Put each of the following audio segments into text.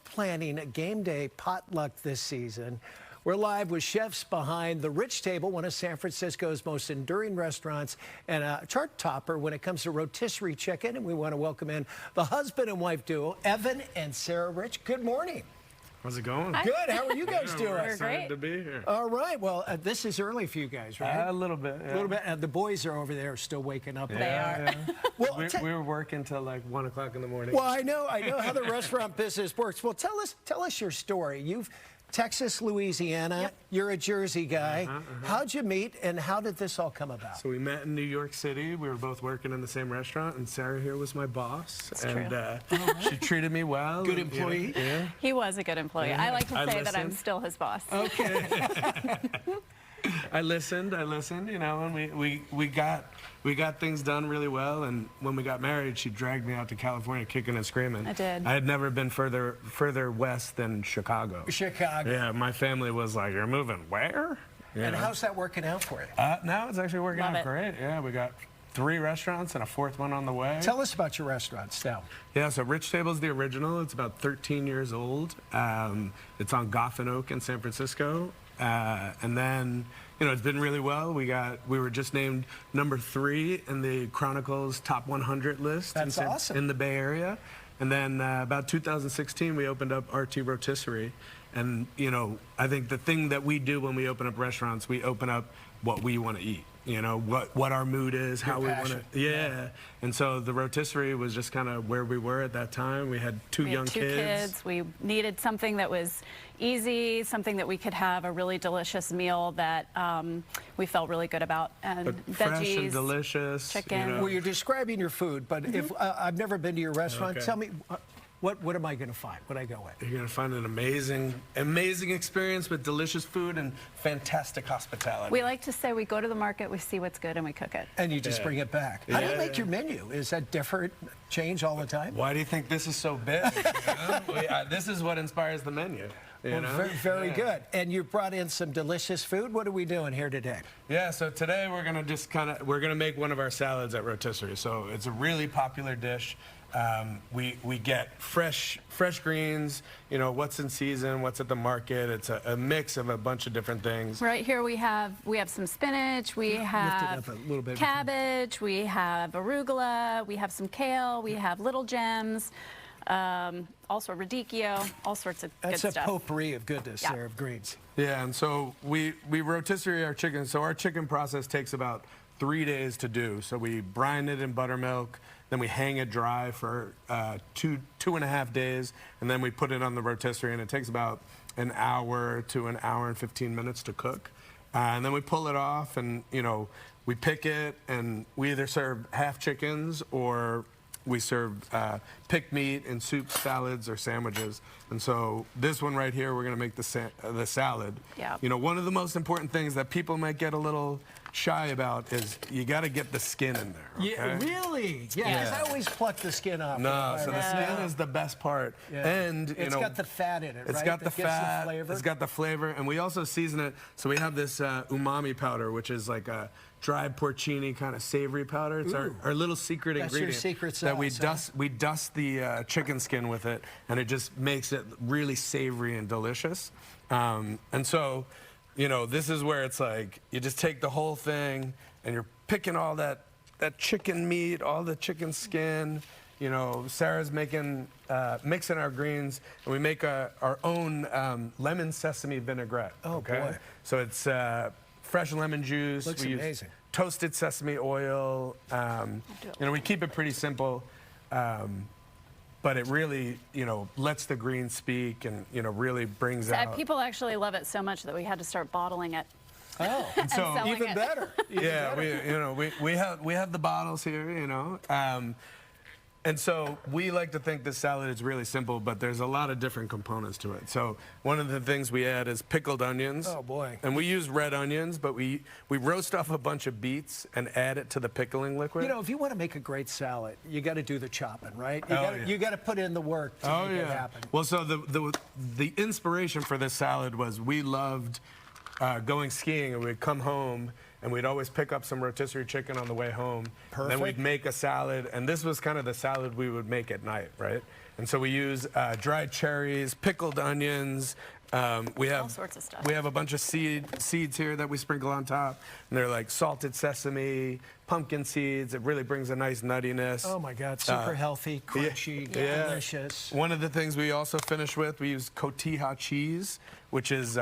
planning a game day potluck this season. We're live with chefs behind the Rich Table, one of San Francisco's most enduring restaurants, and a chart topper when it comes to rotisserie chicken. And we want to welcome in the husband and wife duo, Evan and Sarah Rich. Good morning. How's it going? Good. How are you guys doing? We're excited to be here. All right. Well, this is early for you guys, right? A little bit. Yeah. A little bit. The boys are over there still waking up. They are. Yeah. Well, we were working till like 1 o'clock in the morning. Well, I know how the restaurant business works. Well, tell us your story. You've Texas, Louisiana. Yep. You're a Jersey guy. How'd you meet, and how did this all come about? So we met in New York City. We were both working in the same restaurant, and Sarah here was my boss. That's and true. She treated me well. Good employee? Yeah. He was a good employee. Yeah. I like to say that I'm listened. still his boss. Okay. I listened, you know, and we got things done really well. And when we got married, she dragged me out to California kicking and screaming. I did. I had never been further west than Chicago. Chicago. Yeah, my family was like, "You're moving where?" You And know? how's that working out for you? Now it's actually working Love out it. great. Yeah, we got 3 restaurants and a 4th one on the way. Tell us about your restaurants now. Yeah, so Rich Table's the original. It's about 13 years old. It's on Goff and Oak in San Francisco. And then, you know, it's been really well. We were just named number 3 in the Chronicle's Top 100 list. That's awesome. In the Bay Area. And then about 2016, we opened up RT Rotisserie. And, you know, I think the thing that we do when we open up restaurants, we open up what we want to eat. You know, what our mood is, how we want to. Yeah. And so the rotisserie was just kind of where we were at that time. We had two young kids. We needed something that was easy, something that we could have a really delicious meal that we felt really good about. And But fresh veggies, and delicious. chicken. You know. Well, you're describing your food, but if I've never been to your restaurant, Okay. tell me what am I going to find? What I go with? You're going to find an amazing experience with delicious food and fantastic hospitality. We like to say we go to the market, we see what's good, and we cook it. And you just bring it back. How do you make your menu? Is that different, change all the time? Why do you think this is so big? You know? This is what inspires the menu. You know? Very good. And you brought in some delicious food. What are we doing here today? Yeah, so today we're gonna we're gonna make one of our salads at Rotisserie. So it's a really popular dish. We get fresh greens, you know, what's in season, what's at the market. It's a mix of a bunch of different things. Right here we have some spinach, we have up a little bit. cabbage, we have arugula, we have some kale, we have little gems, also radicchio, all sorts of That's good a stuff. potpourri of goodness there, of greens. Yeah, and so we rotisserie our chicken. So our chicken process takes about 3 days to do. So we brine it in buttermilk, then we hang it dry for 2.5 days, and then we put it on the rotisserie, and it takes about an hour to an hour and 15 minutes to cook. And then we pull it off, and you know, we pick it, and we either serve half chickens or we serve picked meat in soups, salads, or sandwiches. And so this one right here, we're gonna make the salad. Yeah. You know, one of the most important things that people might get a little shy about is you got to get the skin in there. Okay? Yeah, really? Yeah, because I always pluck the skin off. No, so the skin is the best part. Yeah. And, you it's know, got the fat in it, right? It's got the That gives fat, flavor. it's got the flavor, and we also season it. So we have this umami powder, which is like a dried porcini kind of savory powder. It's our little secret ingredient. That's your secret sauce, that we dust the chicken skin with it, and it just makes it really savory and delicious. And so, you know, this is where it's like you just take the whole thing and you're picking all that chicken meat, all the chicken skin. You know, Sarah's mixing our greens, and we make our own lemon sesame vinaigrette. Oh, boy. So it's fresh lemon juice. Looks we amazing. Use toasted sesame oil. You know, we keep it pretty simple. But it really, you know, lets the greens speak, and you know, really brings out. People actually love it so much that we had to start bottling it. Oh, and so selling even it. better. Yeah, we have the bottles here, you know. And so we like to think this salad is really simple, but there's a lot of different components to it. So one of the things we add is pickled onions. Oh, boy. And we use red onions, but we roast off a bunch of beets and add it to the pickling liquid. You know, if you want to make a great salad, you got to do the chopping, right? Yeah. You got to put in the work to make it happen. Well, so the inspiration for this salad was we loved going skiing, and we'd come home and we'd always pick up some rotisserie chicken on the way home. Perfect. Then we'd make a salad, and this was kind of the salad we would make at night, right? And so we use dried cherries, pickled onions. We have All sorts of stuff. We have a bunch of seeds here that we sprinkle on top, and they're like salted sesame, pumpkin seeds. It really brings a nice nuttiness. Oh my God, super healthy, crunchy, delicious. One of the things we also finish with, we use cotija cheese, which is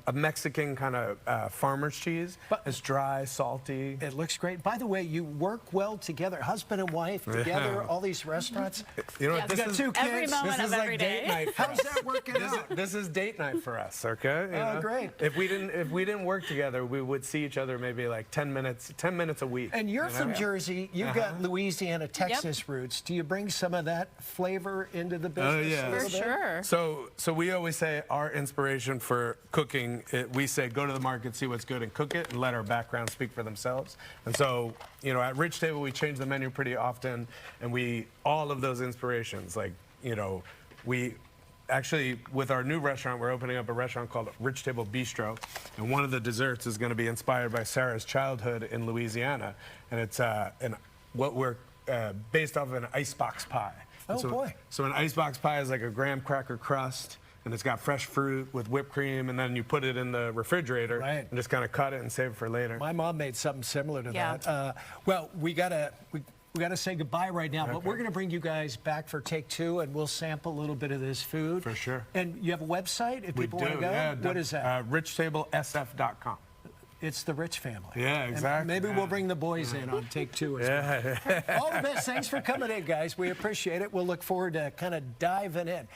a Mexican kind of farmer's cheese. It's dry, salty. It looks great. By the way, you work well together, husband and wife together, all these restaurants. You know, Yeah, this got is two every kids. moment this is of like every date day. night. For How's us. that working out? This is date night for us, okay? You know? Great. If we didn't work together, we would see each other maybe like 10 minutes a week. And you're you know? from Jersey. You've got Louisiana, Texas roots. Do you bring some of that flavor into the business? yeah. a For little bit? sure. So we always say our inspiration for cooking, we say go to the market, see what's good, and cook it, and let our background speak for themselves. And so, you know, at Rich Table, we change the menu pretty often, and all of those inspirations, like, you know, we actually, with our new restaurant, we're opening up a restaurant called RT Bistro, and one of the desserts is going to be inspired by Sarah's childhood in Louisiana, and it's what we're based off of an icebox pie. Oh, boy. So an icebox pie is like a graham cracker crust, and it's got fresh fruit with whipped cream, and then you put it in the refrigerator and just kind of cut it and save it for later. My mom made something similar to Yeah. that. Well, we gotta say goodbye right now, but we're gonna bring you guys back for take two, and we'll sample a little bit of this food. For sure. And you have a website if We people do, want to go? yeah. What is that? RichTableSF.com. It's the Rich family. Yeah, And exactly. maybe we'll bring the boys in on take two as well. All the best. Thanks for coming in, guys. We appreciate it. We'll look forward to kind of diving in.